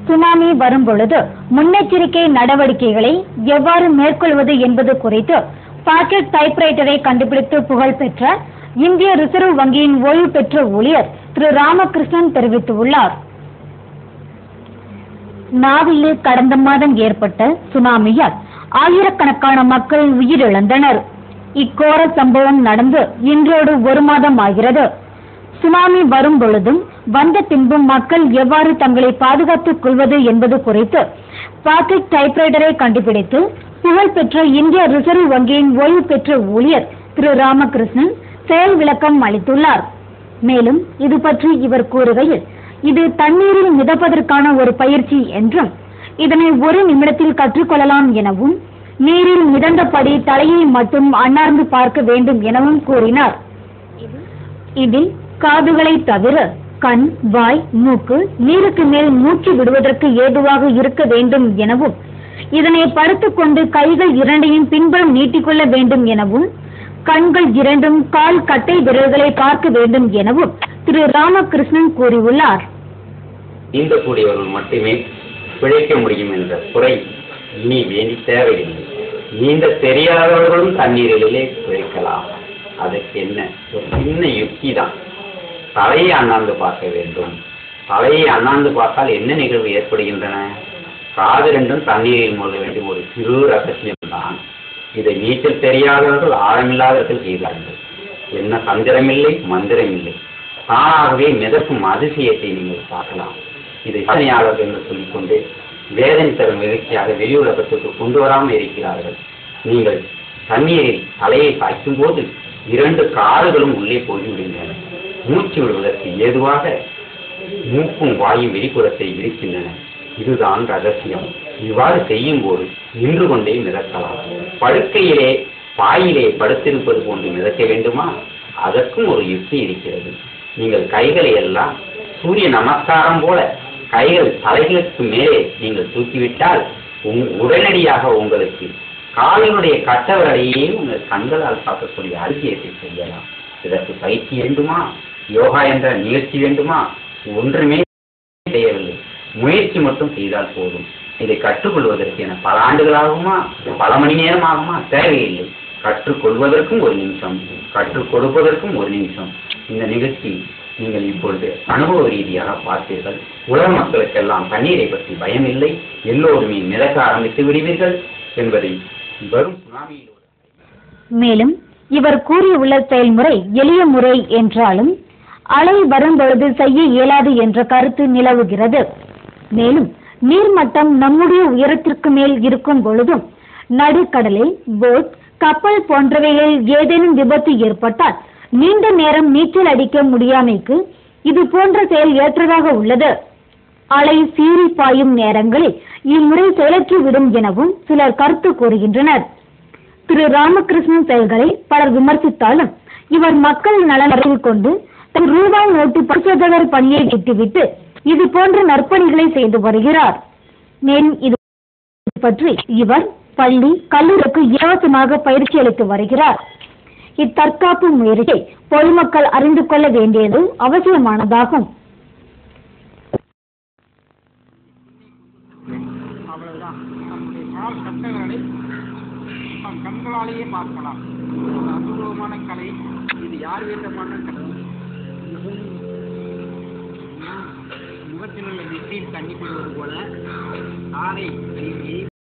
Tsunami வரும்பொழுது முன்னெச்சரிக்கை நடவடிக்கைகளை எவ்வாறு மேற்கொள்வது என்பது குறித்து பாக்கெட் டைப்ரைட்டரை கண்டுபிடித்து புகழ்பெற்ற இந்திய ரிசர்வ் வங்கியின் ஓய்வு பெற்ற ஊழியர் திரு ராமகிருஷ்ணன் தெரிவித்துள்ளார். நாவிலே கடந்த மாதம் ஏற்பட்ட சுனாமியால் ஆயிரக்கணக்கான மக்கள் உயிரிழந்தனர். இக்கோர சம்பவம் நடந்து இன்றோடு 1 மாதம் ஆகிறது. சுனாமி வரும் பொழுதும் வந்த பின்பும் மக்கள் எவ்வாறு தங்களை பாதுகாத்துக் கொள்வது என்பது குறித்து பாக்கெட் டைப்ரைட்டரை கண்டுபிடித்து புகழ்பெற்ற இந்திய ரிசர்வ் வங்கியின் ஓய்வு பெற்ற ஊழியர் திரு ராமகிருஷ்ணன் செயல் விளக்கம் அளித்துள்ளார். மேலும் இது பற்றி இவர் கூறுகையில், இது தண்ணீரில் மிதப்பதற்கான ஒரு பயிற்சி என்றும் இதனை 1 நிமிடத்தில் கற்றுக்கொள்ளலாம் எனவும் நீரில் மிதந்தபடி தலையை மட்டும் அண்ணார்ந்து பார்க்க வேண்டும் எனவும் கூறினார். இதில் காதுகளை தவிர கண், வாய், மூக்கு நீருக்கு மேல் மூச்சு விடுவதற்கு ஏதுவாக இருக்க வேண்டும் எனவும் இதனை படுத்துக்கொண்டு கைகள் 2ஐயும் பின்புறம் நீட்டிக்கொள்ள வேண்டும் எனவும் கண்கள் 2ம் கால் கட்டை விரல்களை பார்க்க வேண்டும் எனவும் திரு ராமகிருஷ்ணன் கூறியுள்ளார். நீந்தக்கூடியவர்கள் மட்டுமே பிழைக்க முடியும் என்ற குறை இனி வேண்டி தேவையில்லை. நீந்த தெரியாதவர்களும் தண்ணீரிலே பிழைக்கலாம். அதற்கு என்ன ஒரு சின்ன யுக்தி தான். தலையை அண்ணாந்து பார்க்க வேண்டும். தலையை அண்ணாந்து பார்த்தால் என்ன நிகழ்வு ஏற்படுகின்றன? காது 2ம் தண்ணீரில் மூழ்க வேண்டும். ஒரு சிறு ரகசியம்தான். இதை நீச்சல் தெரியாதவர்கள் ஆழமில்லாதவர்கள் செய்தார்கள். என்ன தந்திரமில்லை, மந்திரமில்லை. தானாகவே மிதக்கும் அதிசயத்தை நீங்கள் பார்க்கலாம். இதை சாதனையாளர்கள் என்று சொல்லிக்கொண்டு வேதனை தரும் நிகழ்ச்சியாக வெளி உலகத்துக்கு கொண்டு வராமல் இருக்கிறார்கள். நீங்கள் தண்ணீரில் தலையை பாய்க்கும் போது 2 காதுகளும் உள்ளே போய்விடுகின்றன. மூச்சு விடுவதற்கு ஏதுவாக மூக்கும் வாயும் வெளிப்புறத்தை இருக்கின்றன. இதுதான் ரகசியம். இவ்வாறு செய்யும் போது நின்று கொண்டே மிதக்கலாம். படுக்கையிலே பாயிலே படுத்திருப்பது போன்று மிதக்க வேண்டுமா? அதற்கும் ஒரு யுக்தி இருக்கிறது. நீங்கள் கைகளை எல்லாம் சூரிய நமஸ்காரம் போல கைகள் தலைகளுக்கு மேலே நீங்கள் தூக்கிவிட்டால் உடனடியாக உங்களுக்கு காலினுடைய கட்டவரையே உங்கள் கண்களால் பார்க்கக்கூடிய அதிசயத்தை செய்யலாம். இதற்கு பயிற்சி வேண்டுமா? யோகா என்ற நிகழ்ச்சி வேண்டுமா? ஒன்றுமே செய்யவில்லை. முயற்சி மட்டும் செய்தால் போதும். இதை கற்றுக்கொள்வதற்கு என பல ஆண்டுகளாகுமா, பல மணி நேரம் ஆகுமா? தேவையில்லை. கற்றுக்கொள்வதற்கும் 1 நிமிஷம், கற்றுக் கொடுப்பதற்கும் 1 நிமிஷம். இந்த நிகழ்ச்சி நீங்கள் இப்பொழுது அனுபவ ரீதியாக பார்த்தீர்கள். உலக மக்களுக்கெல்லாம் தண்ணீரை பற்றி பயம் இல்லை, எல்லோருமே மிதக்க ஆரம்பித்து விடுவீர்கள் என்பதை வரும் சுனாமியில். மேலும் இவர் கூறியுள்ள செயல்முறை எளிய முறை என்றாலும் அலை வரும்பொழுது செய்ய இயலாது என்ற கருத்து நிலவுகிறது. மேலும் நீர்மட்டம் நம்முடைய உயரத்திற்கு மேல் இருக்கும் பொழுதும் நடுக்கடலில் போட், கப்பல் போன்றவைகளில் ஏதேனும் விபத்து ஏற்பட்டால் நீண்ட நேரம் நீச்சல் அடிக்க முடியாமைக்கு இது போன்ற செயல் ஏற்றதாக உள்ளது. அலை சீறி பாயும் நேரங்களில் இம்முறை செயலற்றுவிடும் எனவும் சிலர் கருத்து கூறுகின்றனர். திரு ராமகிருஷ்ணன் செயல்களை பலர் விமர்சித்தாலும் இவர் மக்கள் நலன் கொண்டு தன் ரூபாய் நோட்டு பரிசோதகர் பணியை விட்டுவிட்டு இது போன்ற நற்பணிகளை செய்து வருகிறார். மேலும் இது பற்றி இவர் பள்ளி, கல்லூரிக்கு இலவசமாக பயிற்சி அளித்து வருகிறார். இத்தற்காப்பு முயற்சியை பொதுமக்கள் அறிந்து கொள்ள வேண்டியது அவசியமானதாகும். அவ்வளவுதான். நம்முடைய கால் கட்டங்களை நம் கண்களாலேயே பார்க்கலாம். அபூர்வமான கலை இது. யார் வேண்டுமான கலை. முகத்தில் உள்ள நெற்றியில் தண்ணி கொள்வது போல காலை